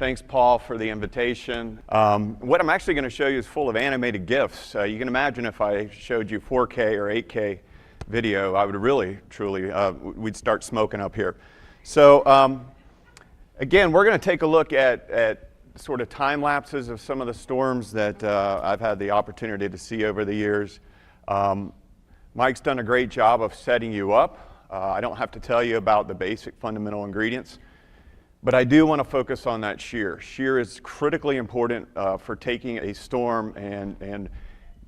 Thanks, Paul, for the invitation. What I'm actually going to show you is full of animated GIFs. You can imagine if I showed you 4K or 8K video, I would really, truly, we'd start smoking up here. So again, we're going to take a look at sort of time lapses of some of the storms that I've had the opportunity to see over the years. Mike's done a great job of setting you up. I don't have to tell you about the basic fundamental ingredients, but I do want to focus on that shear. Shear is critically important for taking a storm and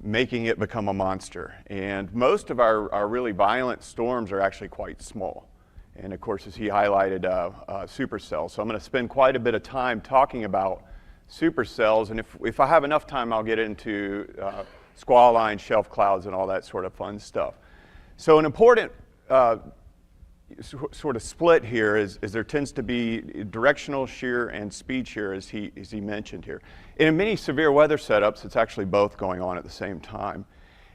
making it become a monster. And most of our really violent storms are actually quite small. And of course, as he highlighted, supercells. So I'm going to spend quite a bit of time talking about supercells, and if I have enough time, I'll get into squall lines, shelf clouds, and all that sort of fun stuff. So an important sort of split here is there tends to be directional shear and speed shear, as he mentioned here. And in many severe weather setups, it's actually both going on at the same time.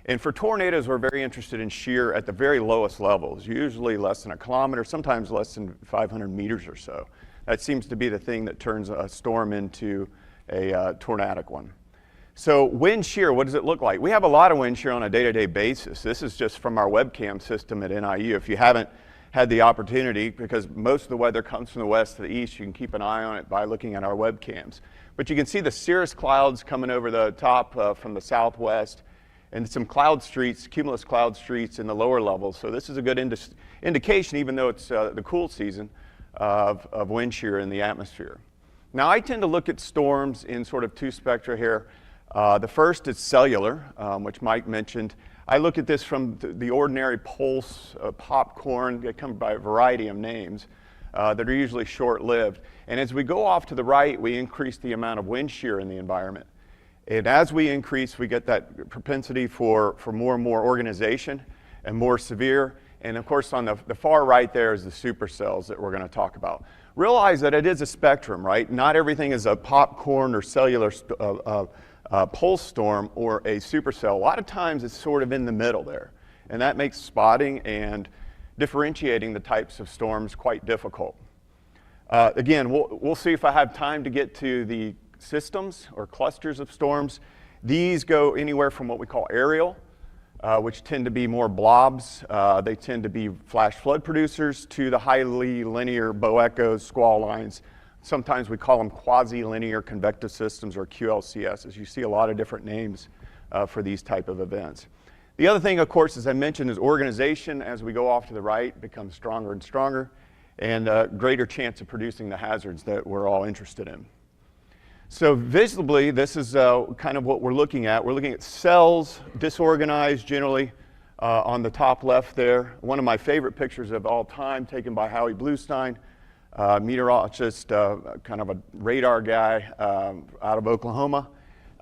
And for tornadoes, we're very interested in shear at the very lowest levels, usually less than a kilometer, sometimes less than 500 meters or so. That seems to be the thing that turns a storm into a tornadic one. So wind shear, what does it look like? We have a lot of wind shear on a day-to-day basis. This is just from our webcam system at NIU. If you haven't had the opportunity, because most of the weather comes from the west to the east, you can keep an eye on it by looking at our webcams. But you can see the cirrus clouds coming over the top from the southwest, and some cloud streets, cumulus cloud streets in the lower levels. So this is a good indication, even though it's the cool season, of wind shear in the atmosphere. Now I tend to look at storms in sort of two spectra here. The first is cellular, which Mike mentioned. I look at this from the ordinary pulse popcorn. They come by a variety of names that are usually short-lived. And as we go off to the right, we increase the amount of wind shear in the environment. And as we increase, we get that propensity for more and more organization and more severe. And of course, on the far right there is the supercells that we're going to talk about. Realize that it is a spectrum, right? Not everything is a popcorn or cellular pulse storm or a supercell. A lot of times it's sort of in the middle there. And that makes spotting and differentiating the types of storms quite difficult. Again, we'll see if I have time to get to the systems or clusters of storms. These go anywhere from what we call aerial, which tend to be more blobs. They tend to be flash flood producers, to the highly linear bow echoes, squall lines. Sometimes we call them quasi-linear convective systems, or QLCSs. You see a lot of different names for these type of events. The other thing, of course, as I mentioned, is organization. As we go off to the right, becomes stronger and stronger, and greater chance of producing the hazards that we're all interested in. So visibly, this is kind of what we're looking at. We're looking at cells, disorganized generally, on the top left there. One of my favorite pictures of all time, taken by Howie Bluestein, meteorologist, kind of a radar guy out of Oklahoma.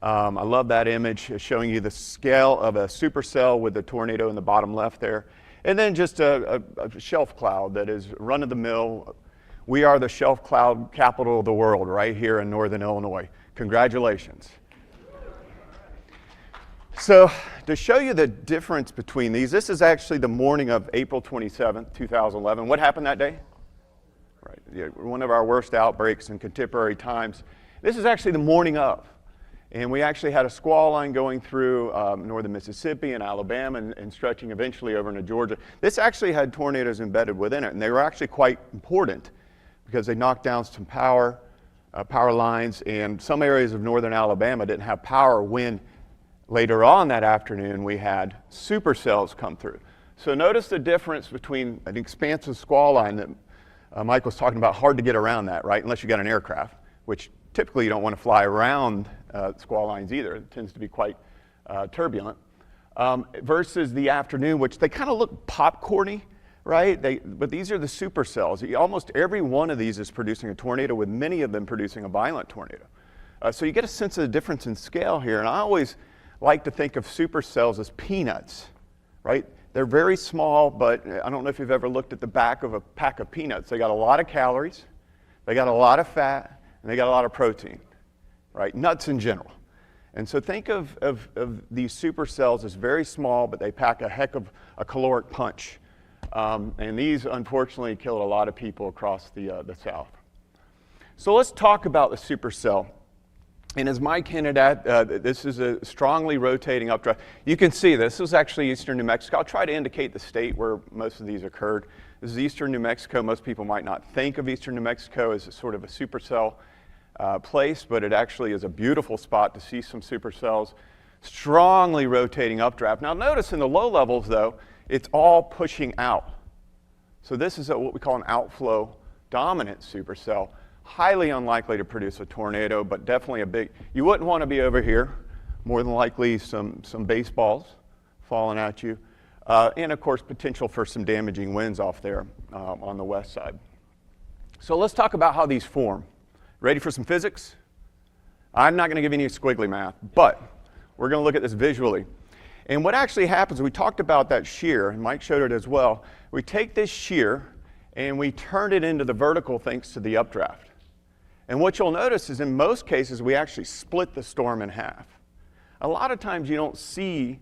I love that image, showing you the scale of a supercell with the tornado in the bottom left there. And then just a shelf cloud that is run-of-the-mill. We are the shelf cloud capital of the world right here in northern Illinois. Congratulations. So to show you the difference between these, this is actually the morning of April 27th, 2011. What happened that day? Right, yeah, one of our worst outbreaks in contemporary times. This is actually the morning of. And we actually had a squall line going through northern Mississippi and Alabama and stretching eventually over into Georgia. This actually had tornadoes embedded within it, and they were actually quite important, because they knocked down some power lines, and some areas of northern Alabama didn't have power when later on that afternoon we had supercells come through. So notice the difference between an expansive squall line that Mike was talking about, hard to get around that, right? Unless you got an aircraft, which typically you don't want to fly around squall lines either. It tends to be quite turbulent. Versus the afternoon, which they kind of look popcorny, right? But these are the supercells. Almost every one of these is producing a tornado, with many of them producing a violent tornado. So you get a sense of the difference in scale here. And I always like to think of supercells as peanuts, right? They're very small, but I don't know if you've ever looked at the back of a pack of peanuts. They got a lot of calories, they got a lot of fat, and they got a lot of protein, right? Nuts in general. And so think of these supercells as very small, but they pack a heck of a caloric punch. And these, unfortunately, killed a lot of people across the South. So let's talk about the supercell. And as Mike hinted at, this is a strongly rotating updraft. You can see this is actually eastern New Mexico. I'll try to indicate the state where most of these occurred. This is eastern New Mexico. Most people might not think of eastern New Mexico as a sort of a supercell place, but it actually is a beautiful spot to see some supercells. Strongly rotating updraft. Now notice in the low levels, though, it's all pushing out. So this is what we call an outflow dominant supercell. Highly unlikely to produce a tornado, but definitely a big, you wouldn't want to be over here. More than likely some baseballs falling at you. And of course, potential for some damaging winds off there on the west side. So let's talk about how these form. Ready for some physics? I'm not going to give you any squiggly math, but we're going to look at this visually. And what actually happens, we talked about that shear, and Mike showed it as well. We take this shear and we turn it into the vertical thanks to the updraft. And what you'll notice is in most cases, we actually split the storm in half. A lot of times you don't see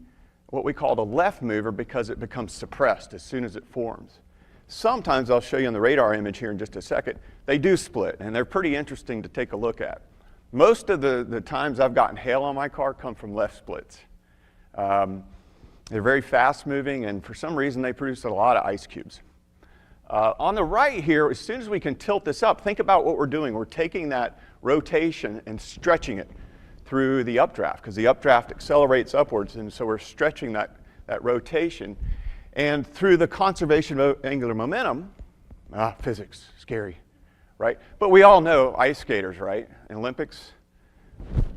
what we call the left mover because it becomes suppressed as soon as it forms. Sometimes, I'll show you on the radar image here in just a second, they do split, and they're pretty interesting to take a look at. Most of the times I've gotten hail on my car come from left splits. They're very fast moving, and for some reason they produce a lot of ice cubes. On the right here, as soon as we can tilt this up, think about what we're doing. We're taking that rotation and stretching it through the updraft, because the updraft accelerates upwards, and so we're stretching that rotation. And through the conservation of angular momentum, physics, scary, right? But we all know ice skaters, right? In Olympics,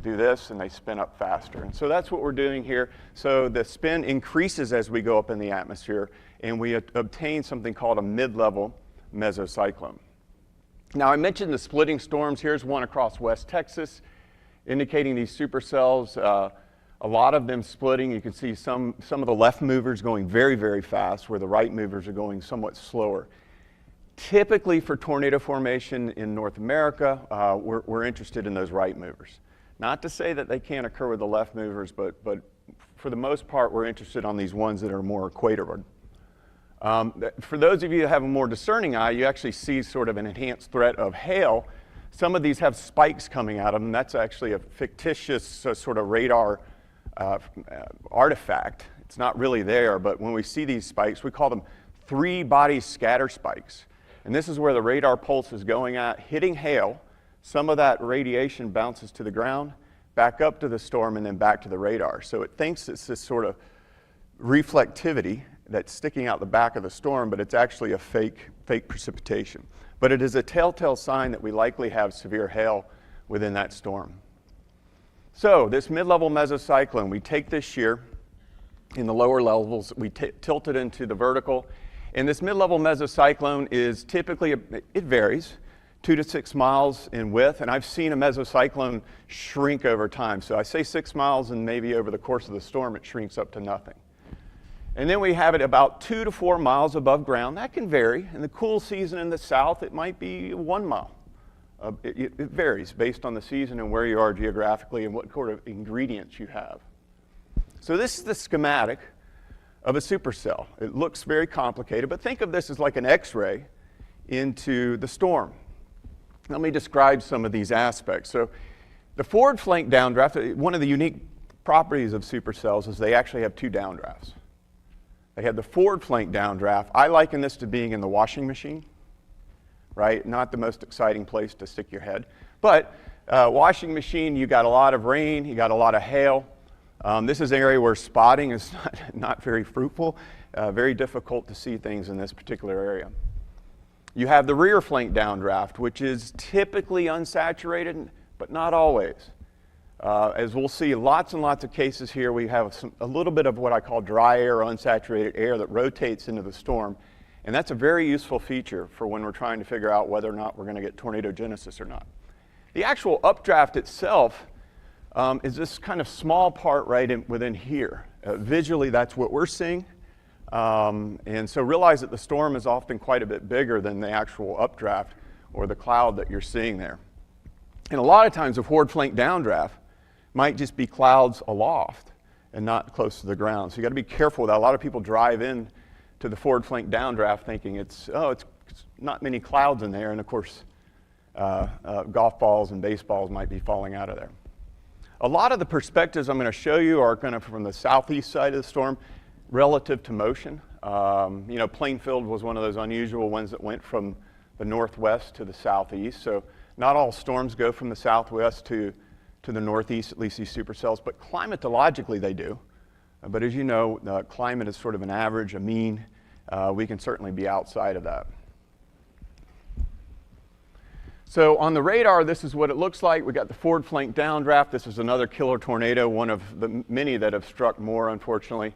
do this and they spin up faster. And so that's what we're doing here. So the spin increases as we go up in the atmosphere, and we obtain something called a mid-level mesocyclone. Now I mentioned the splitting storms. Here's one across West Texas, indicating these supercells, a lot of them splitting. You can see some of the left movers going very, very fast, where the right movers are going somewhat slower. Typically for tornado formation in North America, we're interested in those right movers. Not to say that they can't occur with the left movers, but for the most part, we're interested on these ones that are more equatorward. For those of you that have a more discerning eye, you actually see sort of an enhanced threat of hail. Some of these have spikes coming out of them. That's actually a fictitious sort of radar artifact. It's not really there, but when we see these spikes, we call them three-body scatter spikes. And this is where the radar pulse is going at, hitting hail. Some of that radiation bounces to the ground, back up to the storm, and then back to the radar. So it thinks it's this sort of reflectivity that's sticking out the back of the storm, but it's actually a fake precipitation. But it is a telltale sign that we likely have severe hail within that storm. So this mid-level mesocyclone, we take this shear in the lower levels, we tilt it into the vertical, and this mid-level mesocyclone is typically, it varies, 2 to 6 miles in width, and I've seen a mesocyclone shrink over time. So I say 6 miles, and maybe over the course of the storm it shrinks up to nothing. And then we have it about 2 to 4 miles above ground. That can vary. In the cool season in the south, it might be 1 mile. It varies based on the season and where you are geographically and what sort of ingredients you have. So this is the schematic of a supercell. It looks very complicated, but think of this as like an X-ray into the storm. Let me describe some of these aspects. So the forward flank downdraft, one of the unique properties of supercells is they actually have 2 downdrafts. They have the forward flank downdraft. I liken this to being in the washing machine, right? Not the most exciting place to stick your head. But washing machine, you got a lot of rain, you got a lot of hail. This is an area where spotting is not very fruitful, very difficult to see things in this particular area. You have the rear flank downdraft, which is typically unsaturated, but not always. As we'll see, lots and lots of cases here, we have a little bit of what I call dry air or unsaturated air that rotates into the storm. And that's a very useful feature for when we're trying to figure out whether or not we're going to get tornadogenesis or not. The actual updraft itself is this kind of small part right within here. Visually, that's what we're seeing. And so realize that the storm is often quite a bit bigger than the actual updraft or the cloud that you're seeing there. And a lot of times, a forward flank downdraft might just be clouds aloft and not close to the ground. So you got to be careful with that. A lot of people drive in to the forward flank downdraft thinking it's not many clouds in there. And of course, golf balls and baseballs might be falling out of there. A lot of the perspectives I'm going to show you are going to from the southeast side of the storm relative to motion. You know, Plainfield was one of those unusual ones that went from the northwest to the southeast. So not all storms go from the southwest to the northeast, at least these supercells, but climatologically they do. But as you know, climate is sort of an average, a mean. We can certainly be outside of that. So on the radar, this is what it looks like. We got the forward flank downdraft. This is another killer tornado, one of the many that have struck more, unfortunately.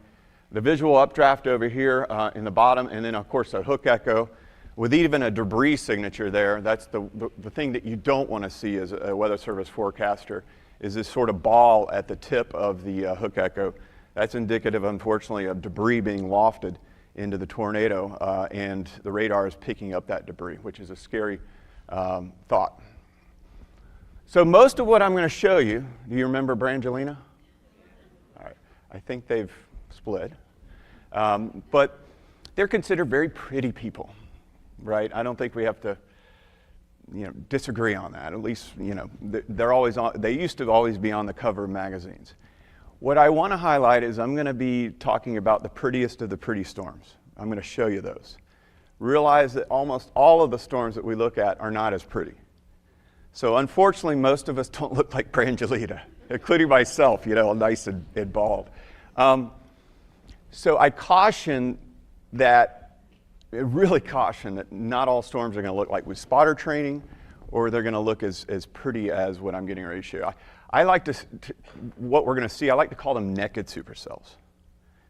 The visual updraft over here in the bottom, and then of course a hook echo with even a debris signature there. That's the thing that you don't want to see as a Weather Service forecaster, is this sort of ball at the tip of the hook echo. That's indicative, unfortunately, of debris being lofted into the tornado, and the radar is picking up that debris, which is a scary thought. So most of what I'm going to show you, do you remember Brangelina? All right, I think they've split, but they're considered very pretty people, right? I don't think we have to, you know, disagree on that. At least, you know, they're always on. They used to always be on the cover of magazines. What I want to highlight is I'm going to be talking about the prettiest of the pretty storms. I'm going to show you those. Realize that almost all of the storms that we look at are not as pretty. So unfortunately, most of us don't look like Brangelina, including myself, you know, nice and bald. So I caution that, really caution that not all storms are going to look like with spotter training, or they're going to look as pretty as what I'm getting ready to show you. I like to what we're going to see, I like to call them naked supercells.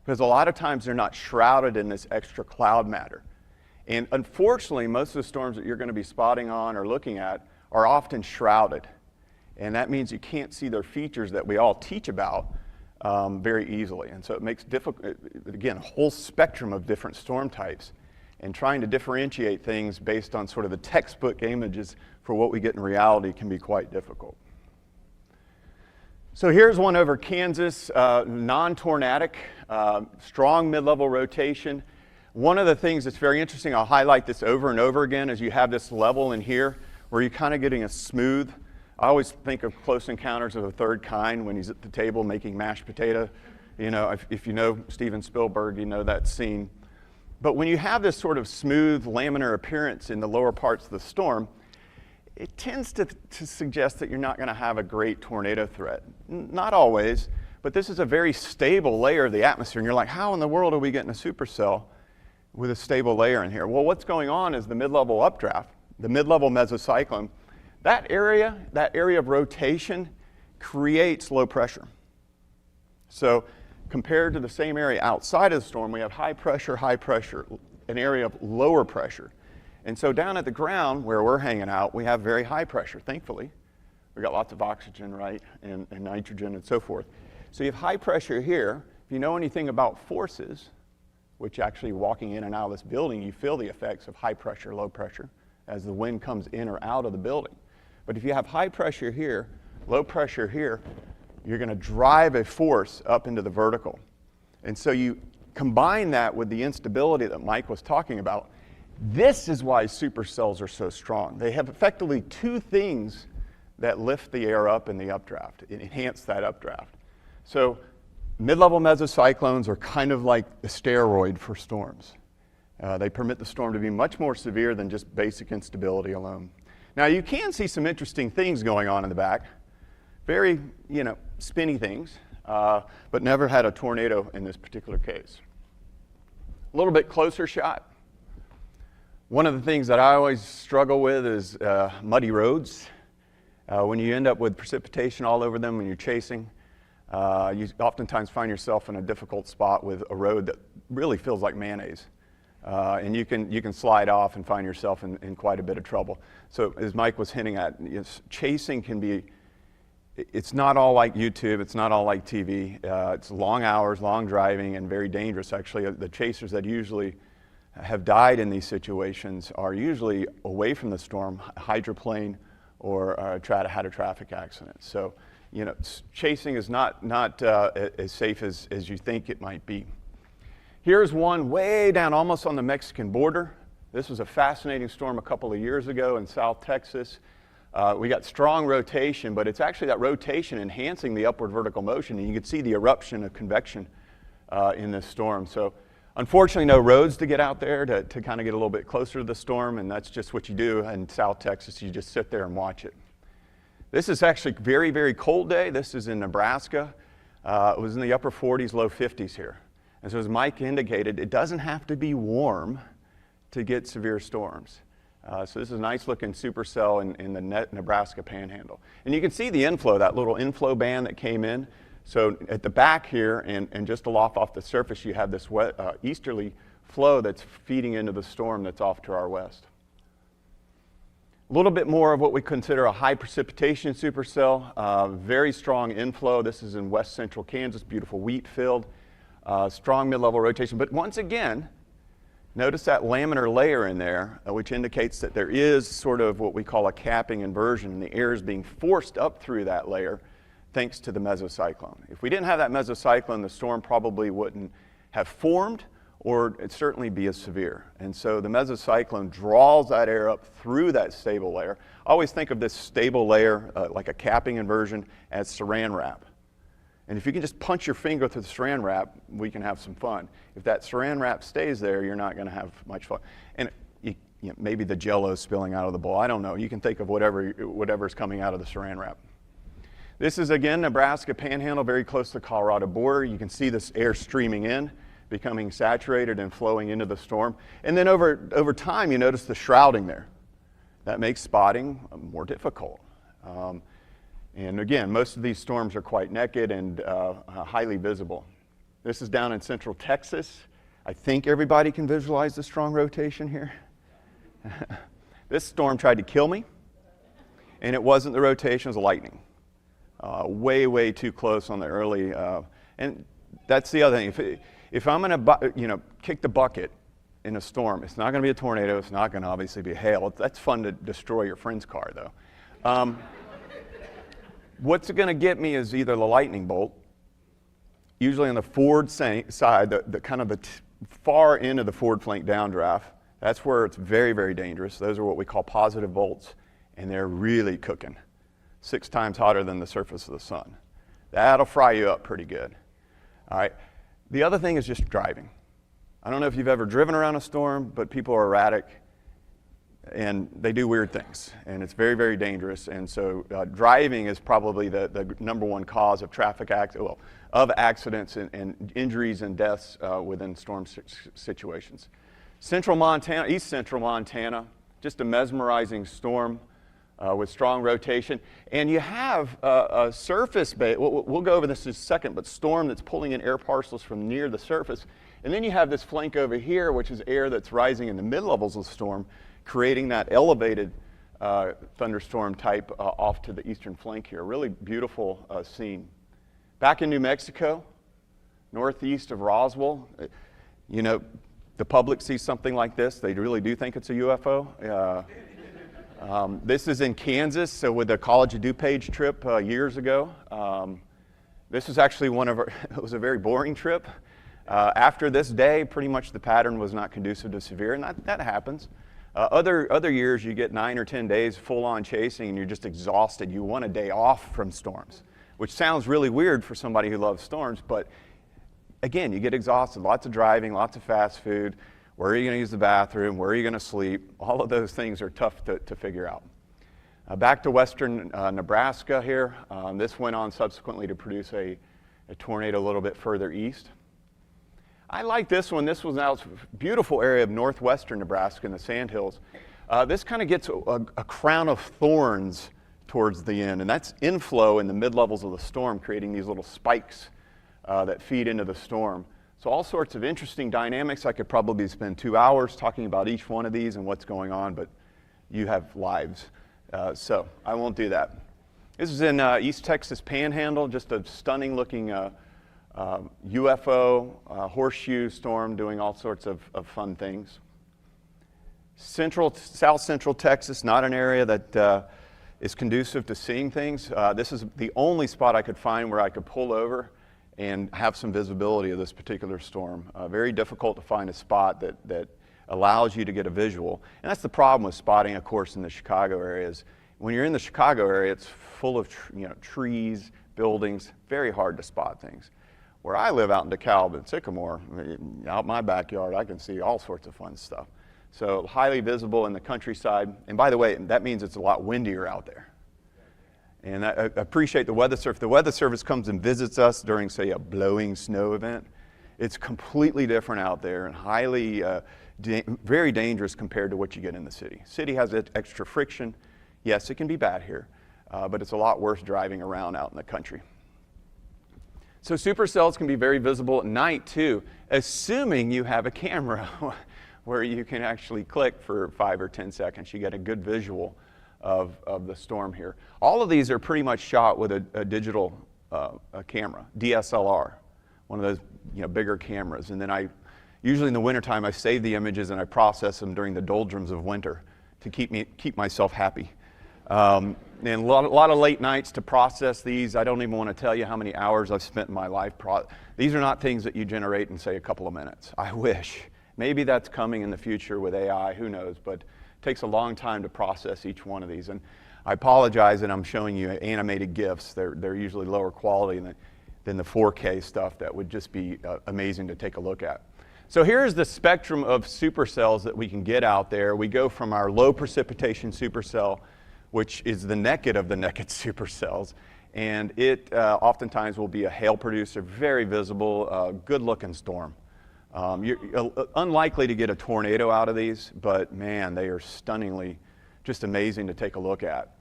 Because a lot of times they're not shrouded in this extra cloud matter. And unfortunately, most of the storms that you're going to be spotting on or looking at are often shrouded. And that means you can't see their features that we all teach about very easily. And so it makes difficult, again, a whole spectrum of different storm types. And trying to differentiate things based on sort of the textbook images for what we get in reality can be quite difficult. So here's one over Kansas, non-tornadic, strong mid-level rotation. One of the things that's very interesting, I'll highlight this over and over again, is you have this level in here where you're kind of getting a smooth. I always think of Close Encounters of the Third Kind when he's at the table making mashed potato. You know, if you know Steven Spielberg, you know that scene. But when you have this sort of smooth laminar appearance in the lower parts of the storm, it tends to suggest that you're not going to have a great tornado threat. Not always, but this is a very stable layer of the atmosphere. And you're like, how in the world are we getting a supercell with a stable layer in here? Well, what's going on is the mid-level updraft, the mid-level mesocyclone, that area of rotation creates low pressure. So compared to the same area outside of the storm, we have high pressure, an area of lower pressure. And so down at the ground where we're hanging out, we have very high pressure, thankfully. We've got lots of oxygen, right, and nitrogen and so forth. So you have high pressure here. If you know anything about forces, which actually walking in and out of this building, you feel the effects of high pressure, low pressure, as the wind comes in or out of the building. But if you have high pressure here, low pressure here, you're going to drive a force up into the vertical. And so you combine that with the instability that Mike was talking about. This is why supercells are so strong. They have effectively two things that lift the air up in the updraft, enhance that updraft. So mid-level mesocyclones are kind of like the steroid for storms. They permit the storm to be much more severe than just basic instability alone. Now you can see some interesting things going on in the back. Very, you know, spinny things, but never had a tornado in this particular case. A little bit closer shot. One of the things that I always struggle with is muddy roads. When you end up with precipitation all over them when you're chasing, you oftentimes find yourself in a difficult spot with a road that really feels like mayonnaise. And you can slide off and find yourself in quite a bit of trouble. So as Mike was hinting at, chasing can be, it's not all like YouTube, it's not all like TV. It's long hours, long driving, and very dangerous actually. The chasers that usually have died in these situations are usually away from the storm, hydroplane, or had a traffic accident. So, you know, chasing is not as safe as you think it might be. Here's one way down almost on the Mexican border. This was a fascinating storm a couple of years ago in South Texas. We got strong rotation, but it's actually that rotation enhancing the upward vertical motion, and you can see the eruption of convection in this storm. So unfortunately, no roads to get out there to kind of get a little bit closer to the storm, and that's just what you do in South Texas. You just sit there and watch it. This is actually a very, very cold day. This is in Nebraska. It was in the upper 40s, low 50s here. And so as Mike indicated, it doesn't have to be warm to get severe storms. So this is a nice looking supercell in the Nebraska Panhandle. And you can see the inflow, that little inflow band that came in. So at the back here and just aloft off the surface, you have this easterly flow that's feeding into the storm that's off to our west. A little bit more of what we consider a high precipitation supercell, very strong inflow. This is in west central Kansas, beautiful wheat field, strong mid-level rotation. But once again, notice that laminar layer in there, which indicates that there is sort of what we call a capping inversion, and the air is being forced up through that layer thanks to the mesocyclone. If we didn't have that mesocyclone, the storm probably wouldn't have formed, or it'd certainly be as severe. And so the mesocyclone draws that air up through that stable layer. I always think of this stable layer, like a capping inversion, as saran wrap. And if you can just punch your finger through the saran wrap, we can have some fun. If that saran wrap stays there, you're not going to have much fun. And maybe the Jell-O spilling out of the bowl. I don't know. You can think of whatever's coming out of the saran wrap. This is, again, Nebraska Panhandle, very close to the Colorado border. You can see this air streaming in, becoming saturated and flowing into the storm. And then over time, you notice the shrouding there. That makes spotting more difficult. And again, most of these storms are quite naked and highly visible. This is down in central Texas. I think everybody can visualize the strong rotation here. This storm tried to kill me, and it wasn't the rotation, it was the lightning. Way, way too close on the early, and that's the other thing. If I'm going to, kick the bucket in a storm, it's not going to be a tornado. It's not going to obviously be hail. That's fun to destroy your friend's car, though. What's going to get me is either the lightning bolt, usually on the forward side, the kind of the far end of the forward flank downdraft. That's where it's very, very dangerous. Those are what we call positive volts, and they're really cooking. 6 times hotter than the surface of the sun. That'll fry you up pretty good. All right. The other thing is just driving. I don't know if you've ever driven around a storm, but people are erratic and they do weird things, and it's very, very dangerous. And so driving is probably the number one cause of of accidents and injuries and deaths within storm situations. Central Montana, east central Montana, just a mesmerizing storm. With strong rotation, and you have a surface base. We'll go over this in a second, but storm that's pulling in air parcels from near the surface, and then you have this flank over here, which is air that's rising in the mid-levels of the storm, creating that elevated thunderstorm type off to the eastern flank here. Really beautiful scene. Back in New Mexico, northeast of Roswell, the public sees something like this, they really do think it's a UFO. This is in Kansas, so with the College of DuPage trip years ago. This was actually it was a very boring trip. After this day, pretty much the pattern was not conducive to severe, and that happens. Other years, you get 9 or 10 days full-on chasing, and you're just exhausted. You want a day off from storms, which sounds really weird for somebody who loves storms, but again, you get exhausted. Lots of driving, lots of fast food. Where are you going to use the bathroom? Where are you going to sleep? All of those things are tough to figure out. Back to western Nebraska here. This went on subsequently to produce a tornado a little bit further east. I like this one. This was now a beautiful area of northwestern Nebraska in the Sandhills. This kind of gets a crown of thorns towards the end, and that's inflow in the mid-levels of the storm, creating these little spikes that feed into the storm. So all sorts of interesting dynamics. I could probably spend 2 hours talking about each one of these and what's going on, but you have lives, so I won't do that. This is in East Texas Panhandle, just a stunning looking UFO horseshoe storm doing all sorts of fun things. South central Texas, not an area that is conducive to seeing things. This is the only spot I could find where I could pull over and have some visibility of this particular storm. Very difficult to find a spot that allows you to get a visual. And that's the problem with spotting, of course, in the Chicago area is when you're in the Chicago area, it's full of trees, buildings, very hard to spot things. Where I live out in DeKalb and Sycamore, out my backyard, I can see all sorts of fun stuff. So highly visible in the countryside. And by the way, that means it's a lot windier out there. And I appreciate the Weather Service. If the Weather Service comes and visits us during, say, a blowing snow event, it's completely different out there and highly, very dangerous compared to what you get in the city. City has extra friction. Yes, it can be bad here, but it's a lot worse driving around out in the country. So supercells can be very visible at night too, assuming you have a camera where you can actually click for 5 or 10 seconds. You get a good visual of the storm here. All of these are pretty much shot with a digital camera, DSLR, one of those bigger cameras. And then usually in the wintertime, I save the images and I process them during the doldrums of winter to keep myself happy. And a lot of late nights to process these. I don't even want to tell you how many hours I've spent in my life. These are not things that you generate in, say, a couple of minutes. I wish. Maybe that's coming in the future with AI, who knows, but it takes a long time to process each one of these. And I apologize that I'm showing you animated GIFs. They're usually lower quality than the 4K stuff that would just be amazing to take a look at. So here's the spectrum of supercells that we can get out there. We go from our low precipitation supercell, which is the naked of the naked supercells, and it oftentimes will be a hail producer, very visible, good-looking storm. You're unlikely to get a tornado out of these, but man, they are stunningly just amazing to take a look at.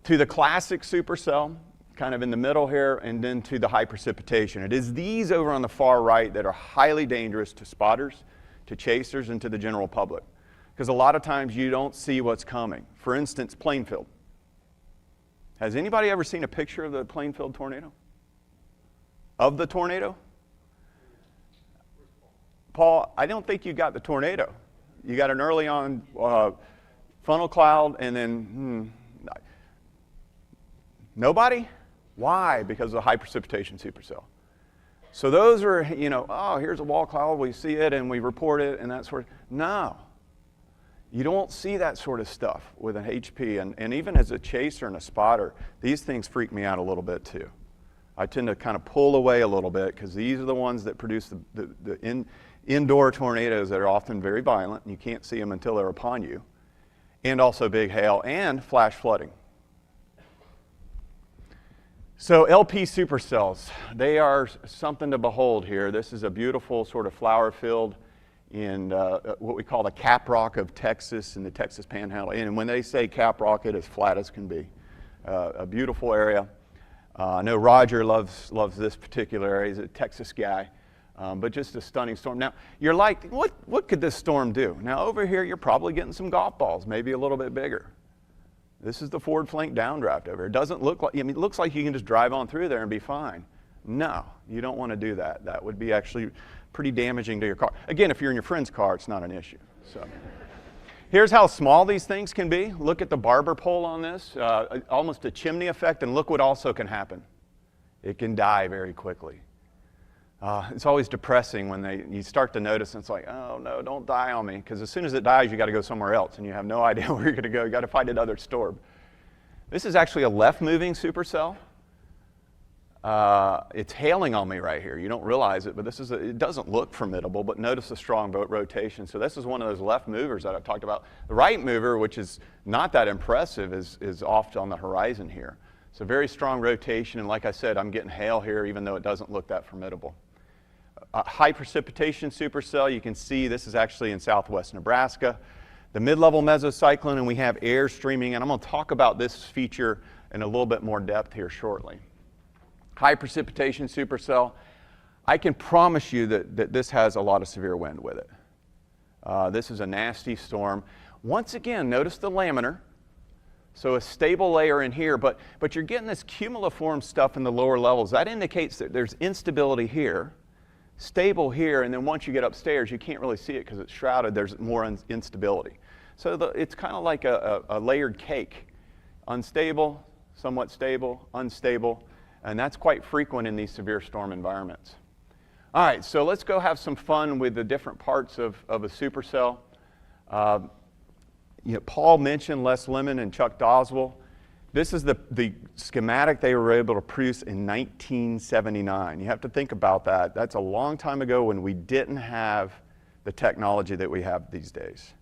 To the classic supercell, kind of in the middle here, and then to the high precipitation. It is these over on the far right that are highly dangerous to spotters, to chasers, and to the general public. Because a lot of times you don't see what's coming. For instance, Plainfield. Has anybody ever seen a picture of the Plainfield tornado? Of the tornado? Paul, I don't think you got the tornado. You got an early on funnel cloud and then, nobody? Why? Because of the high precipitation supercell. So those are, oh, here's a wall cloud, we see it and we report it and that sort of, no. You don't see that sort of stuff with an HP, and even as a chaser and a spotter, these things freak me out a little bit too. I tend to kind of pull away a little bit because these are the ones that produce the indoor tornadoes that are often very violent, and you can't see them until they're upon you, and also big hail and flash flooding. So LP supercells, they are something to behold here. This is a beautiful sort of flower field in what we call the Cap Rock of Texas and the Texas Panhandle. And when they say Cap Rock, it is flat as can be. A beautiful area. I know Roger loves this particular area. He's a Texas guy. But just a stunning storm. Now, you're like, what could this storm do? Now, over here, you're probably getting some golf balls, maybe a little bit bigger. This is the forward flank downdraft over here. It doesn't look like, it looks like you can just drive on through there and be fine. No, you don't want to do that. That would be actually pretty damaging to your car. Again, if you're in your friend's car, it's not an issue. So, here's how small these things can be. Look at the barber pole on this, almost a chimney effect, and look what also can happen. It can die very quickly. It's always depressing when you start to notice, and it's like, oh no, don't die on me, because as soon as it dies, you got to go somewhere else, and you have no idea where you're going to go. You got to find another storm. This is actually a left-moving supercell. It's hailing on me right here. You don't realize it, but it doesn't look formidable, but notice the strong rotation. So this is one of those left movers that I've talked about. The right mover, which is not that impressive, is off on the horizon here. So very strong rotation, and like I said, I'm getting hail here, even though it doesn't look that formidable. High precipitation supercell, you can see this is actually in southwest Nebraska. The mid-level mesocyclone, and we have air streaming, and I'm going to talk about this feature in a little bit more depth here shortly. High precipitation supercell, I can promise you that this has a lot of severe wind with it. This is a nasty storm. Once again, notice the laminar. So a stable layer in here, but you're getting this cumuliform stuff in the lower levels. That indicates that there's instability here, stable here, and then once you get upstairs, you can't really see it because it's shrouded. There's more instability. So it's kind of like a layered cake. Unstable, somewhat stable, unstable, and that's quite frequent in these severe storm environments. All right, so let's go have some fun with the different parts of a supercell. Paul mentioned Les Lemon and Chuck Doswell. This is the schematic they were able to produce in 1979. You have to think about that. That's a long time ago when we didn't have the technology that we have these days.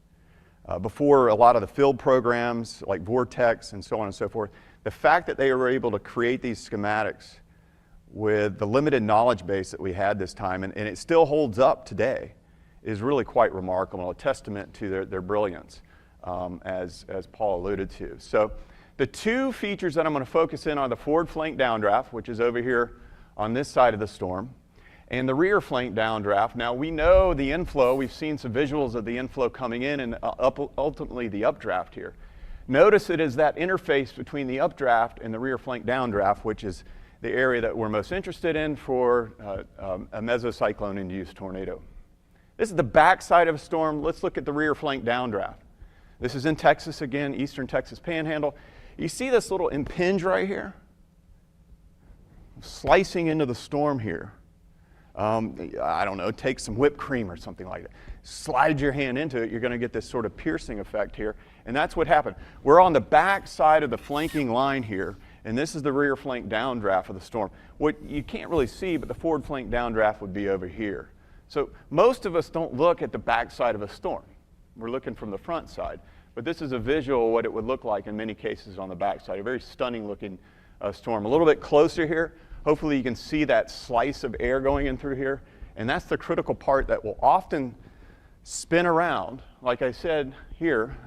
Before a lot of the field programs like Vortex and so on and so forth, the fact that they were able to create these schematics with the limited knowledge base that we had this time, and it still holds up today, is really quite remarkable, a testament to their brilliance, as Paul alluded to. So the two features that I'm going to focus in on the forward flank downdraft, which is over here on this side of the storm, and the rear flank downdraft. Now we know the inflow, we've seen some visuals of the inflow coming in and ultimately the updraft here. Notice it is that interface between the updraft and the rear flank downdraft, which is the area that we're most interested in for a mesocyclone-induced tornado. This is the back side of a storm. Let's look at the rear flank downdraft. This is in Texas again, eastern Texas Panhandle. You see this little impinge right here? Slicing into the storm here. I don't know, take some whipped cream or something like that. Slide your hand into it, you're going to get this sort of piercing effect here. And that's what happened. We're on the back side of the flanking line here, and this is the rear flank downdraft of the storm. What you can't really see, but the forward flank downdraft would be over here. So most of us don't look at the back side of a storm. We're looking from the front side. But this is a visual of what it would look like in many cases on the back side. A very stunning looking storm. A little bit closer here. Hopefully you can see that slice of air going in through here. And that's the critical part that will often spin around. Like I said here,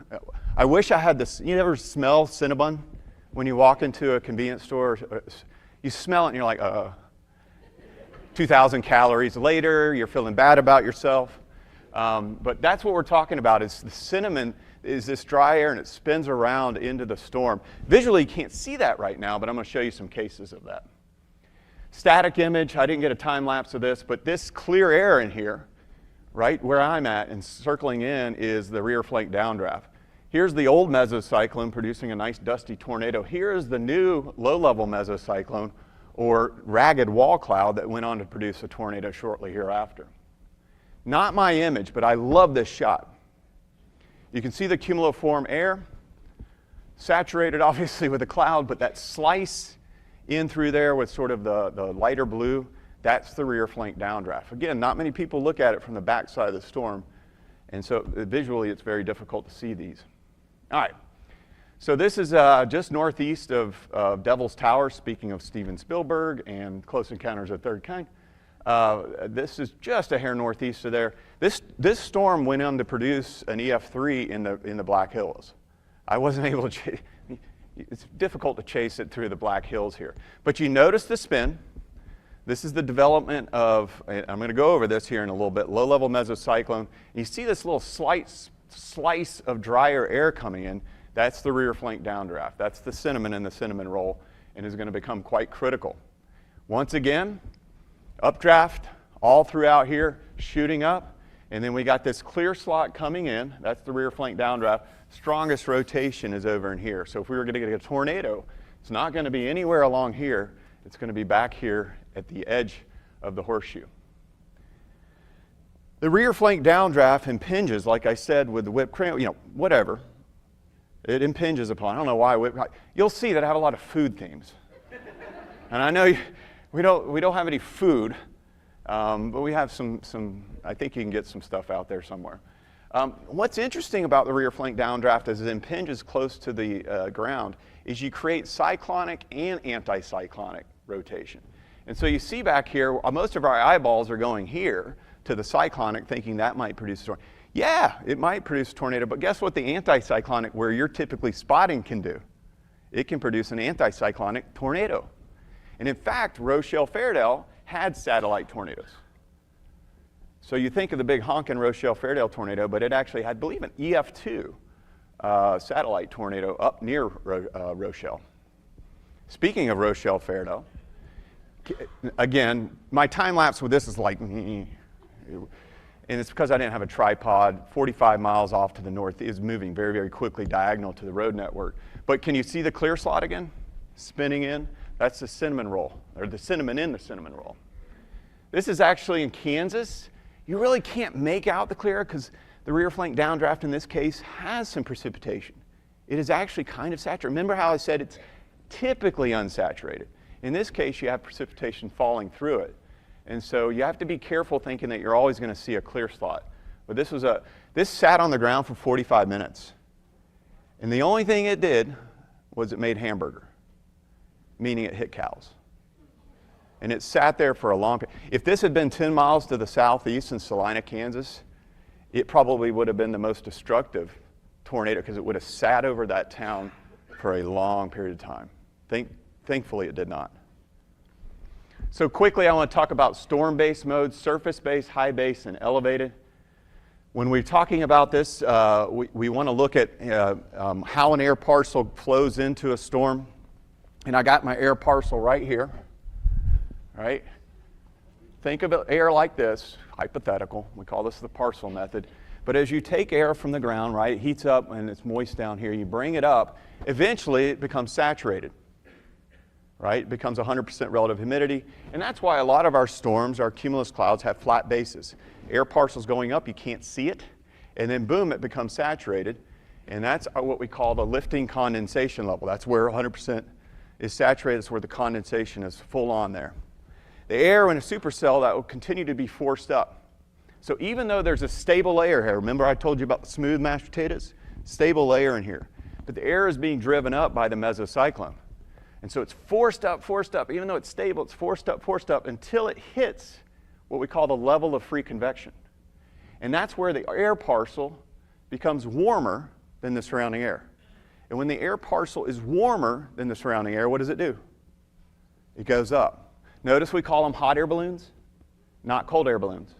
I wish I had this. You ever smell Cinnabon when you walk into a convenience store? You smell it and you're like, 2,000 calories later, you're feeling bad about yourself. But that's what we're talking about, is the cinnamon is this dry air and it spins around into the storm. Visually, you can't see that right now, but I'm going to show you some cases of that. Static image, I didn't get a time lapse of this, but this clear air in here, right where I'm at and circling in, is the rear flank downdraft. Here's the old mesocyclone producing a nice dusty tornado. Here's the new low-level mesocyclone, or ragged wall cloud, that went on to produce a tornado shortly hereafter. Not my image, but I love this shot. You can see the cumuliform air, saturated obviously with a cloud, but that slice in through there with sort of the lighter blue, that's the rear flank downdraft. Again, not many people look at it from the back side of the storm, and so visually it's very difficult to see these. All right, so this is just northeast of Devil's Tower, speaking of Steven Spielberg and Close Encounters of the Third Kind. This is just a hair northeast of there. This storm went on to produce an EF3 in the Black Hills. I wasn't able to chase. It's difficult to chase it through the Black Hills here. But you notice the spin. This is the development of, I'm going to go over this here in a little bit, low-level mesocyclone. You see this little slice of drier air coming in. That's the rear flank downdraft. That's the cinnamon in the cinnamon roll, and is going to become quite critical. Once again, updraft all throughout here, shooting up, and then we got this clear slot coming in. That's the rear flank downdraft. Strongest rotation is over in here. So if we were going to get a tornado, it's not going to be anywhere along here. It's going to be back here at the edge of the horseshoe. The rear flank downdraft impinges, like I said, with the whipped cream, whatever. It impinges upon. I don't know why. You'll see that I have a lot of food themes. And I know we don't have any food, but we have some. I think you can get some stuff out there somewhere. What's interesting about the rear flank downdraft as it impinges close to the ground is you create cyclonic and anticyclonic rotation. And so you see back here, most of our eyeballs are going here to the cyclonic, thinking that might produce a tornado. Yeah, it might produce a tornado, but guess what the anticyclonic, where you're typically spotting, can do? It can produce an anticyclonic tornado. And in fact, Rochelle-Fairdale had satellite tornadoes. So you think of the big honkin' Rochelle-Fairdale tornado, but it actually had, I believe, an EF2 satellite tornado up near Rochelle. Speaking of Rochelle-Fairdale, again, my time lapse with this is like, and it's because I didn't have a tripod. 45 miles off to the north is moving very, very quickly diagonal to the road network. But can you see the clear slot again? Spinning in. That's the cinnamon roll, or the cinnamon in the cinnamon roll. This is actually in Kansas. You really can't make out the clear because The rear flank downdraft in this case has some precipitation. It is actually kind of saturated. Remember how I said it's typically unsaturated. In this case, you have precipitation falling through it. And so you have to be careful thinking that you're always going to see a clear slot. But this sat on the ground for 45 minutes. And the only thing it did was it made hamburger, meaning it hit cows. And it sat there for a long period. If this had been 10 miles to the southeast in Salina, Kansas, it probably would have been the most destructive tornado because it would have sat over that town for a long period of time. Thankfully, it did not. So quickly, I want to talk about storm-based modes, surface-based, high-based, and elevated. When we're talking about this, we want to look at how an air parcel flows into a storm. And I got my air parcel right here, right? Think of air like this, hypothetical. We call this the parcel method. But as you take air from the ground, right, it heats up and it's moist down here. You bring it up. Eventually, it becomes saturated, right? It becomes 100% relative humidity. And that's why a lot of our storms, our cumulus clouds, have flat bases. Air parcels going up, you can't see it. And then, boom, it becomes saturated. And that's what we call the lifting condensation level. That's where 100% is saturated. That's where the condensation is full on there. The air in a supercell, that will continue to be forced up. So even though there's a stable layer here, remember I told you about the smooth mashed potatoes? Stable layer in here. But the air is being driven up by the mesocyclone. And so it's forced up. Even though it's stable, it's forced up until it hits what we call the level of free convection. And that's where the air parcel becomes warmer than the surrounding air. And when the air parcel is warmer than the surrounding air, what does it do? It goes up. Notice we call them hot air balloons, not cold air balloons,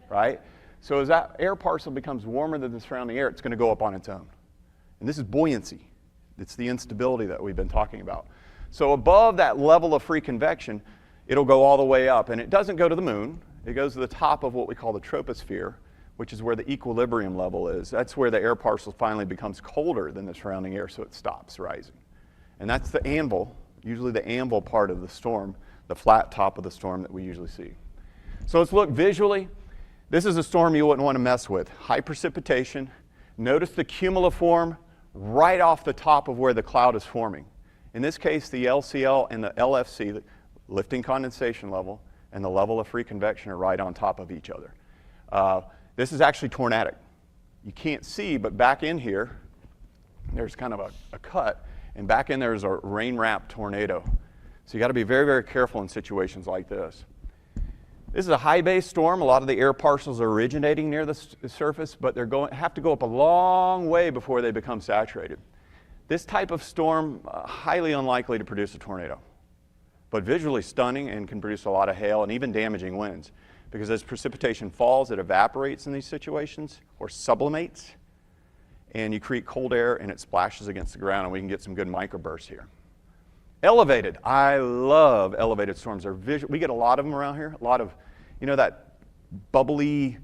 right? So as that air parcel becomes warmer than the surrounding air, it's going to go up on its own. And this is buoyancy. It's the instability that we've been talking about. So above that level of free convection, it'll go all the way up. And it doesn't go to the moon. It goes to the top of what we call the troposphere, which is where the equilibrium level is. That's where the air parcel finally becomes colder than the surrounding air, so it stops rising. And that's the anvil, usually the anvil part of the storm, the flat top of the storm that we usually see. So let's look visually. This is a storm you wouldn't want to mess with. High precipitation. Notice the cumuliform right off the top of where the cloud is forming. In this case, the LCL and the LFC, the lifting condensation level, and the level of free convection are right on top of each other. This is actually tornadic. You can't see, but back in here, there's kind of a cut, and back in there is a rain-wrapped tornado. So you got to be very, very careful in situations like this. This is a high-base storm. A lot of the air parcels are originating near the surface, but have to go up a long way before they become saturated. This type of storm, highly unlikely to produce a tornado, but visually stunning and can produce a lot of hail and even damaging winds. Because as precipitation falls, it evaporates in these situations or sublimates, and you create cold air and it splashes against the ground, and we can get some good microbursts here. Elevated. I love elevated storms. We get a lot of them around here. A lot of, that bubbly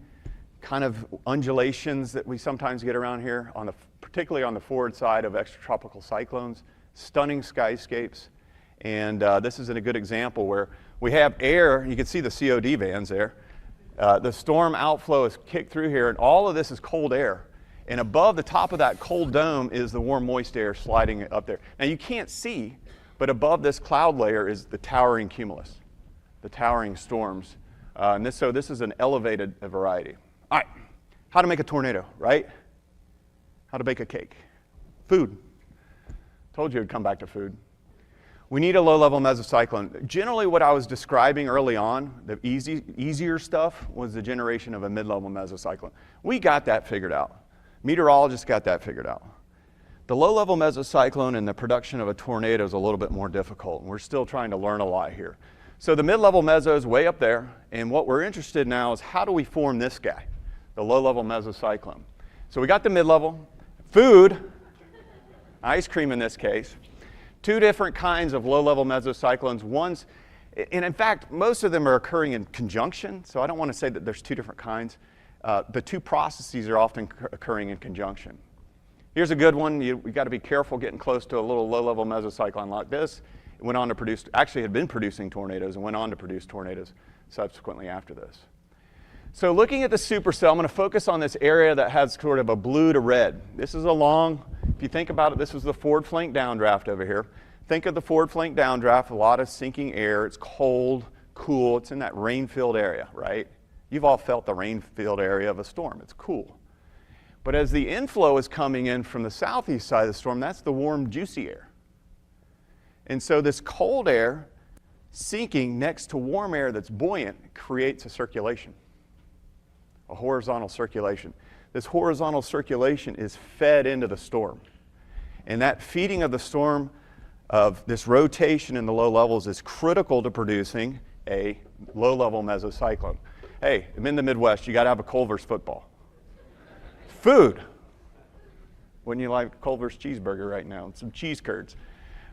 kind of undulations that we sometimes get around here, particularly on the forward side of extratropical cyclones. Stunning skyscapes. And this is a good example where we have air. You can see the COD vans there. The storm outflow is kicked through here, and all of this is cold air. And above the top of that cold dome is the warm, moist air sliding up there. Now, you can't see, but above this cloud layer is the towering cumulus, the towering storms. So this is an elevated variety. All right, how to make a tornado, right? How to bake a cake. Food. Told you it'd come back to food. We need a low-level mesocyclone. Generally, what I was describing early on, the easier stuff, was the generation of a mid-level mesocyclone. We got that figured out. Meteorologists got that figured out. The low-level mesocyclone and the production of a tornado is a little bit more difficult, and we're still trying to learn a lot here. So the mid-level meso is way up there, and what we're interested in now is how do we form this guy, the low-level mesocyclone. So we got the mid-level, food, ice cream in this case, two different kinds of low-level mesocyclones. And in fact, most of them are occurring in conjunction, so I don't want to say that there's two different kinds. The two processes are often occurring in conjunction. Here's a good one. We got to be careful getting close to a little low-level mesocyclone like this. It went on to produce, actually had been producing tornadoes and went on to produce tornadoes subsequently after this. So looking at the supercell, I'm going to focus on this area that has sort of a blue to red. This is if you think about it, this is the forward flank downdraft over here. Think of the forward flank downdraft, a lot of sinking air. It's cold, cool. It's in that rain-filled area, right? You've all felt the rain-filled area of a storm. It's cool. But as the inflow is coming in from the southeast side of the storm, that's the warm, juicy air. And so this cold air sinking next to warm air that's buoyant creates a circulation. A horizontal circulation. This horizontal circulation is fed into the storm. And that feeding of the storm of this rotation in the low levels is critical to producing a low-level mesocyclone. Hey, I'm in the Midwest. You got to have a Culver's football. Food. Wouldn't you like Culver's cheeseburger right now and some cheese curds?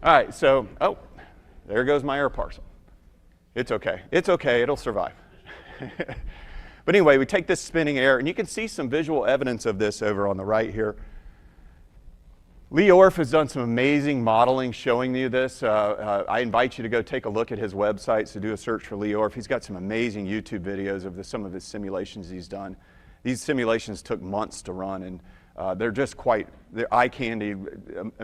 All right, so, there goes my air parcel. It's okay. It's okay. It'll survive. But anyway, we take this spinning air, and you can see some visual evidence of this over on the right here. Lee Orff has done some amazing modeling showing you this. I invite you to go take a look at his website, so do a search for Lee Orff. He's got some amazing YouTube videos of some of his simulations he's done. These simulations took months to run, and they're eye candy,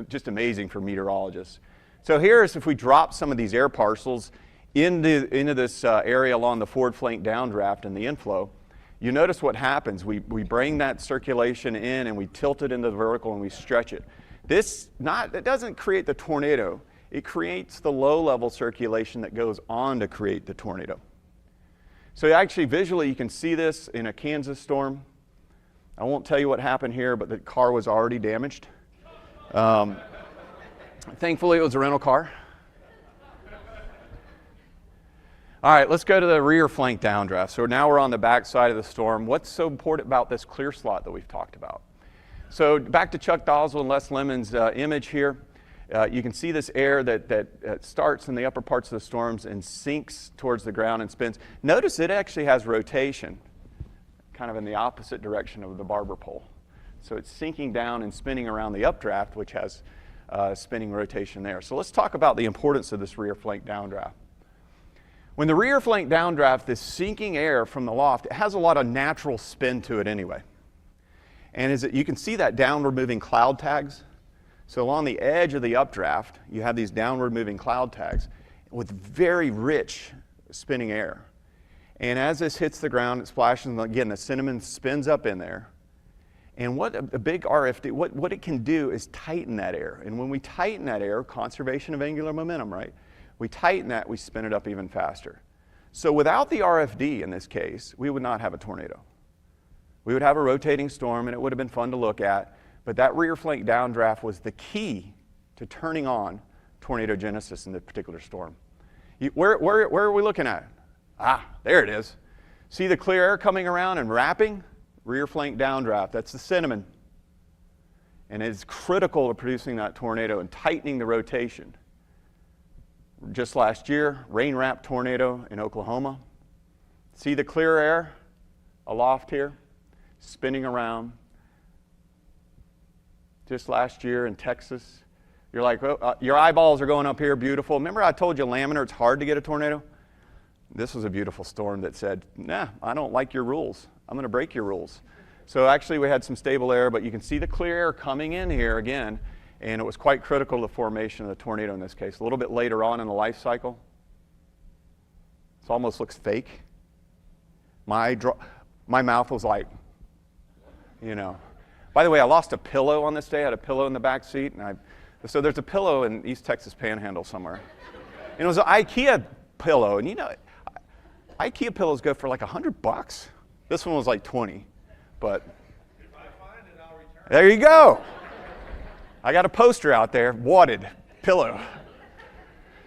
just amazing for meteorologists. So here's if we drop some of these air parcels into this area along the forward flank downdraft and the inflow, you notice what happens. We bring that circulation in and we tilt it into the vertical and we stretch it. It doesn't create the tornado. It creates the low-level circulation that goes on to create the tornado. So actually, visually, you can see this in a Kansas storm. I won't tell you what happened here, but the car was already damaged. Thankfully, it was a rental car. All right, let's go to the rear flank downdraft. So now we're on the back side of the storm. What's so important about this clear slot that we've talked about? So back to Chuck Doswell and Les Lemon's image here. You can see this air that starts in the upper parts of the storms and sinks towards the ground and spins. Notice it actually has rotation, kind of in the opposite direction of the barber pole. So it's sinking down and spinning around the updraft, which has spinning rotation there. So let's talk about the importance of this rear flank downdraft. When the rear flank downdraft, this sinking air from the loft, it has a lot of natural spin to it anyway. And you can see that downward moving cloud tags. So along the edge of the updraft, you have these downward moving cloud tags with very rich spinning air. And as this hits the ground, it splashes, and again, the cinnamon spins up in there. And what a big RFD, what it can do is tighten that air. And when we tighten that air, conservation of angular momentum, right? We tighten that, we spin it up even faster. So without the RFD in this case, we would not have a tornado. We would have a rotating storm, and it would have been fun to look at, but that rear flank downdraft was the key to turning on tornadogenesis in this particular storm. Where are we looking at? There it is. See the clear air coming around and wrapping? Rear flank downdraft, that's the cinnamon. And it's critical to producing that tornado and tightening the rotation. Just last year, rain-wrapped tornado in Oklahoma. See the clear air aloft here, spinning around. Just last year in Texas. You're like, your eyeballs are going up here, beautiful. Remember I told you laminar, it's hard to get a tornado? This was a beautiful storm that said, nah, I don't like your rules. I'm going to break your rules. So actually we had some stable air, but you can see the clear air coming in here again. And it was quite critical to the formation of the tornado in this case. A little bit later on in the life cycle, it almost looks fake. My mouth was like, you know. By the way, I lost a pillow on this day. I had a pillow in the back seat. So there's a pillow in East Texas Panhandle somewhere. And it was an IKEA pillow. And you know, IKEA pillows go for like $100. This one was like 20. But if I find it, I'll return it. There you go. I got a poster out there, wadded pillow.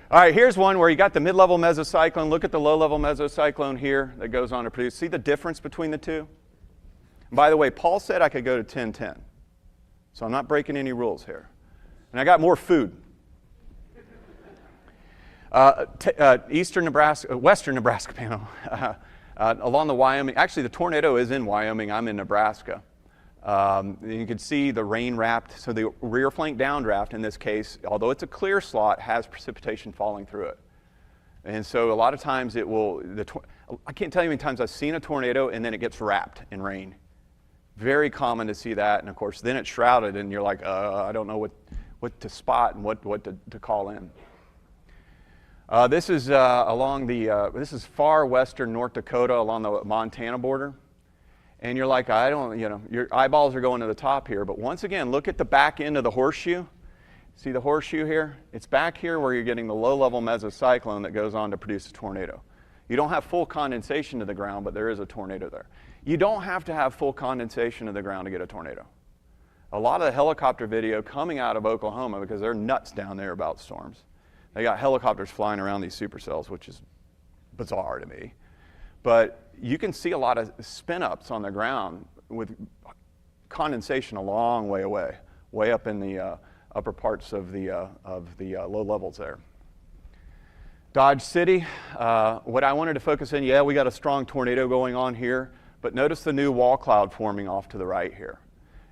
All right, here's one where you got the mid-level mesocyclone. Look at the low-level mesocyclone here that goes on to produce. See the difference between the two? By the way, Paul said I could go to 10-10. So I'm not breaking any rules here. And I got more food. Western Nebraska panel. Along the Wyoming, actually the tornado is in Wyoming, I'm in Nebraska. You can see the rain wrapped, so the rear flank downdraft in this case, although it's a clear slot, has precipitation falling through it. And so a lot of times it will, I can't tell you how many times I've seen a tornado and then it gets wrapped in rain. Very common to see that, and of course then it's shrouded and you're like, I don't know what to spot and what to call in. This is this is far western North Dakota along the Montana border. And you're like, your eyeballs are going to the top here, but once again, look at the back end of the horseshoe. See the horseshoe here? It's back here where you're getting the low-level mesocyclone that goes on to produce a tornado. You don't have full condensation to the ground, but there is a tornado there. You don't have to have full condensation to the ground to get a tornado. A lot of the helicopter video coming out of Oklahoma, because they're nuts down there about storms. They got helicopters flying around these supercells, which is bizarre to me. But you can see a lot of spin-ups on the ground with condensation a long way away, way up in the upper parts of the low levels there. Dodge City, what I wanted to focus in, we got a strong tornado going on here, but notice the new wall cloud forming off to the right here.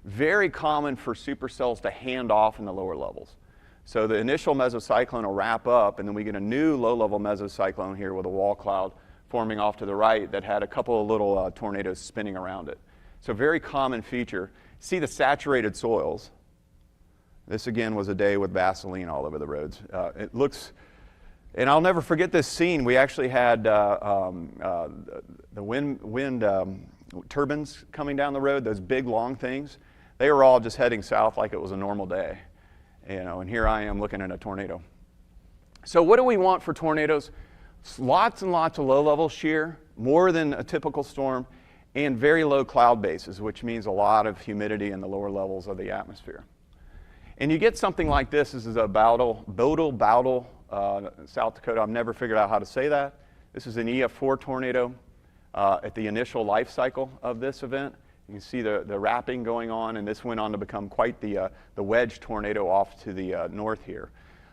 Very common for supercells to hand off in the lower levels. So the initial mesocyclone will wrap up, and then we get a new low-level mesocyclone here with a wall cloud forming off to the right that had a couple of little tornadoes spinning around it. So very common feature. See the saturated soils. This again was a day with Vaseline all over the roads. It looks, and I'll never forget this scene. We actually had the wind turbines coming down the road, those big long things. They were all just heading south like it was a normal day. And here I am looking at a tornado. So what do we want for tornadoes? Lots and lots of low-level shear, more than a typical storm, and very low cloud bases, which means a lot of humidity in the lower levels of the atmosphere. And you get something like this. This is a Bodal, South Dakota. I've never figured out how to say that. This is an EF4 tornado at the initial life cycle of this event. You can see the wrapping going on, and this went on to become quite the wedge tornado off to the north here.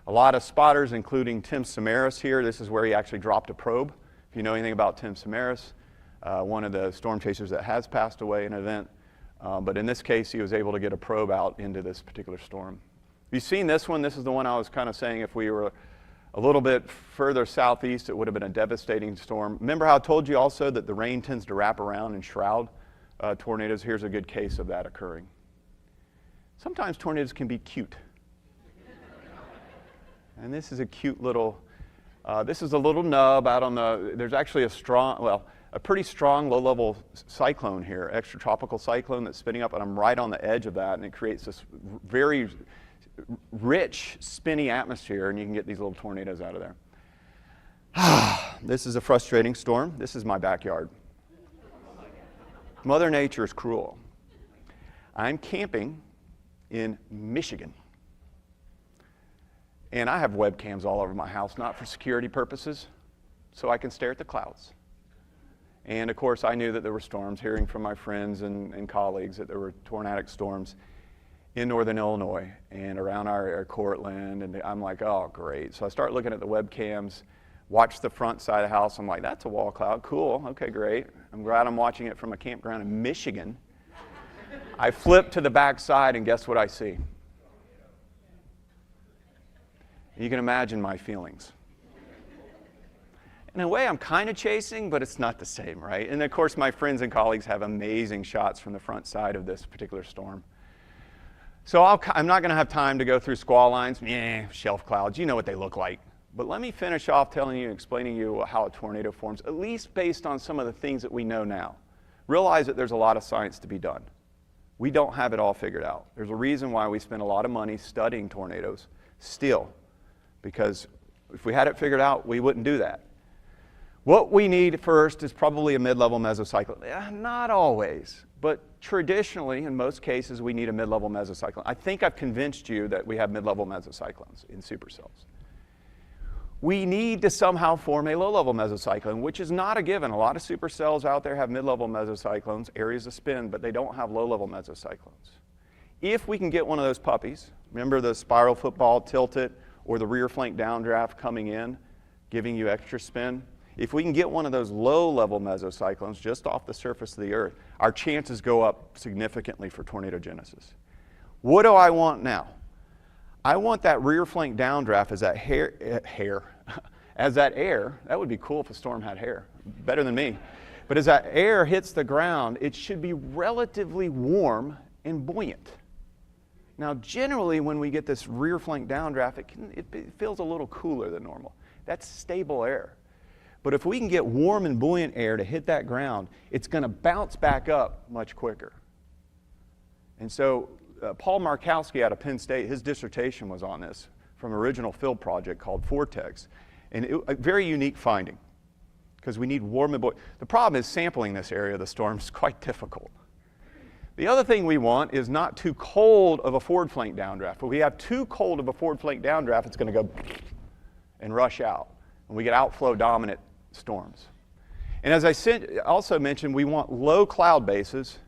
A lot of spotters, including Tim Samaras here. This is where he actually dropped a probe. If you know anything about Tim Samaras, one of the storm chasers that has passed away in an event. But in this case, he was able to get a probe out into this particular storm. You've seen this one. This is the one I was kind of saying if we were a little bit further southeast, it would have been a devastating storm. Remember how I told you also that the rain tends to wrap around and shroud tornadoes? Here's a good case of that occurring. Sometimes tornadoes can be cute. And this is a cute little, this is a little nub out on there's actually a pretty strong low-level cyclone here, extratropical cyclone that's spinning up, and I'm right on the edge of that, and it creates this very rich, spinny atmosphere, and you can get these little tornadoes out of there. This is a frustrating storm. This is my backyard. Mother Nature is cruel. I'm camping in Michigan. And I have webcams all over my house, not for security purposes, so I can stare at the clouds. And of course, I knew that there were storms, hearing from my friends and colleagues that there were tornadic storms in northern Illinois and around our Cortland, and I'm like, oh, great. So I start looking at the webcams, watch the front side of the house. I'm like, that's a wall cloud. Cool. Okay, great. I'm glad I'm watching it from a campground in Michigan. I flip to the back side, and guess what I see? You can imagine my feelings. In a way, I'm kind of chasing, but it's not the same, right? And of course, my friends and colleagues have amazing shots from the front side of this particular storm. So I'm not going to have time to go through squall lines, shelf clouds, you know what they look like. But let me finish off telling you, explaining to you how a tornado forms, at least based on some of the things that we know now. Realize that there's a lot of science to be done. We don't have it all figured out. There's a reason why we spend a lot of money studying tornadoes still, because if we had it figured out, we wouldn't do that. What we need first is probably a mid-level mesocyclone. Not always, but traditionally, in most cases, we need a mid-level mesocyclone. I think I've convinced you that we have mid-level mesocyclones in supercells. We need to somehow form a low-level mesocyclone, which is not a given. A lot of supercells out there have mid-level mesocyclones, areas of spin, but they don't have low-level mesocyclones. If we can get one of those puppies, remember the spiral football, tilt it, or the rear flank downdraft coming in, giving you extra spin, if we can get one of those low-level mesocyclones just off the surface of the Earth, our chances go up significantly for tornadogenesis. What do I want now? I want that rear flank downdraft as as that air, that would be cool if a storm had hair, better than me. But as that air hits the ground, it should be relatively warm and buoyant. Now, generally, when we get this rear flank downdraft, it feels a little cooler than normal. That's stable air. But if we can get warm and buoyant air to hit that ground, it's going to bounce back up much quicker. And so Paul Markowski out of Penn State, his dissertation was on this from an original field project called Vortex. And a very unique finding, because we need warm and buoyant. The problem is sampling this area of the storm is quite difficult. The other thing we want is not too cold of a forward flank downdraft. If we have too cold of a forward flank downdraft, it's going to go and rush out. And we get outflow dominant storms. And as I also mentioned, we want low cloud bases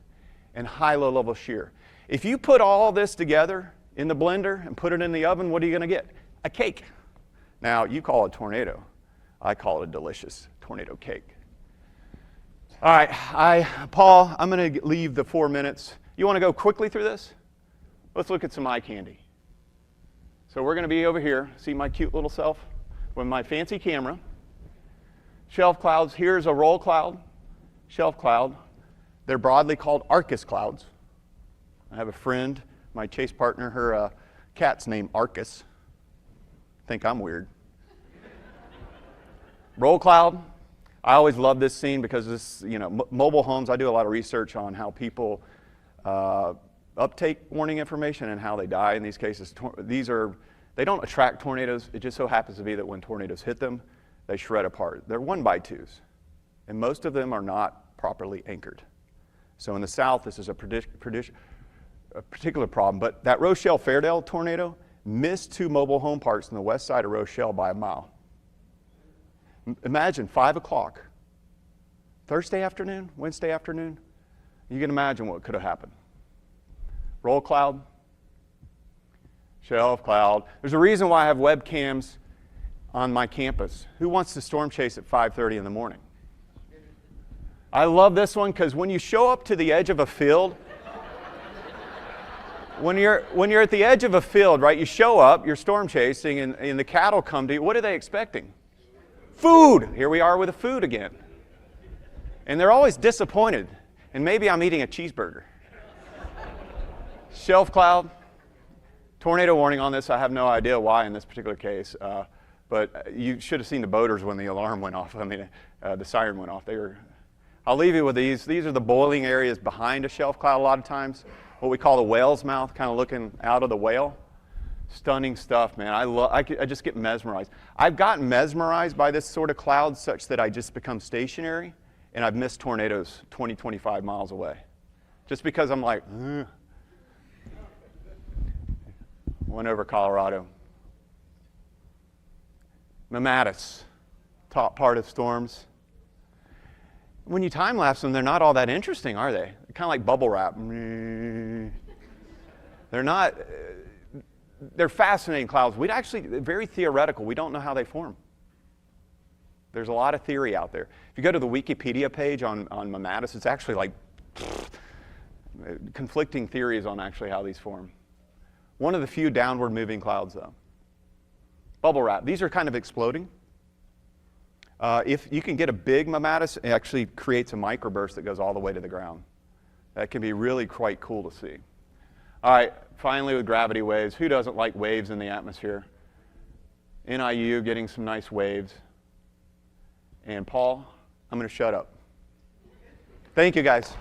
and high low level shear. If you put all this together in the blender and put it in the oven, what are you going to get? A cake. Now, you call it a tornado. I call it a delicious tornado cake. All right, Paul, I'm going to leave the 4 minutes. You want to go quickly through this? Let's look at some eye candy. So we're going to be over here. See my cute little self with my fancy camera. Shelf clouds. Here's a roll cloud, shelf cloud. They're broadly called Arcus clouds. I have a friend, my chase partner, her cat's named Arcus. Think I'm weird. Roll cloud. I always love this scene because this, mobile homes, I do a lot of research on how people uptake warning information and how they die in these cases. They don't attract tornadoes. It just so happens to be that when tornadoes hit them, they shred apart. They're 1x2s, and most of them are not properly anchored. So in the South, this is a particular problem. But that Rochelle-Fairdale tornado missed 2 mobile home parks on the west side of Rochelle by a mile. Imagine 5 o'clock, Thursday afternoon, Wednesday afternoon. You can imagine what could have happened. Roll cloud, shelf cloud. There's a reason why I have webcams on my campus. Who wants to storm chase at 5:30 in the morning? I love this one because when you show up to the edge of a field, when you're at the edge of a field, right, you show up, you're storm chasing, and the cattle come to you. What are they expecting? Food. Here we are with the food again. And they're always disappointed. And maybe I'm eating a cheeseburger. Shelf cloud. Tornado warning on this. I have no idea why in this particular case. But you should have seen the boaters when the alarm went off. The siren went off. I'll leave you with these. These are the boiling areas behind a shelf cloud a lot of times. What we call the whale's mouth, kind of looking out of the whale. Stunning stuff, man. I just get mesmerized. I've gotten mesmerized by this sort of cloud such that I just become stationary, and I've missed tornadoes 20, 25 miles away. Just because I'm like, ugh. Went over Colorado. Mammatus, top part of storms. When you time-lapse them, they're not all that interesting, are they? They're kind of like bubble wrap. They're not... They're fascinating clouds. They're very theoretical. We don't know how they form. There's a lot of theory out there. If you go to the Wikipedia page on Mammatus, it's actually like conflicting theories on actually how these form. One of the few downward moving clouds, though. Bubble wrap. These are kind of exploding. If you can get a big Mammatus, it actually creates a microburst that goes all the way to the ground. That can be really quite cool to see. All right, finally with gravity waves. Who doesn't like waves in the atmosphere? NIU getting some nice waves. And Paul, I'm going to shut up. Thank you, guys.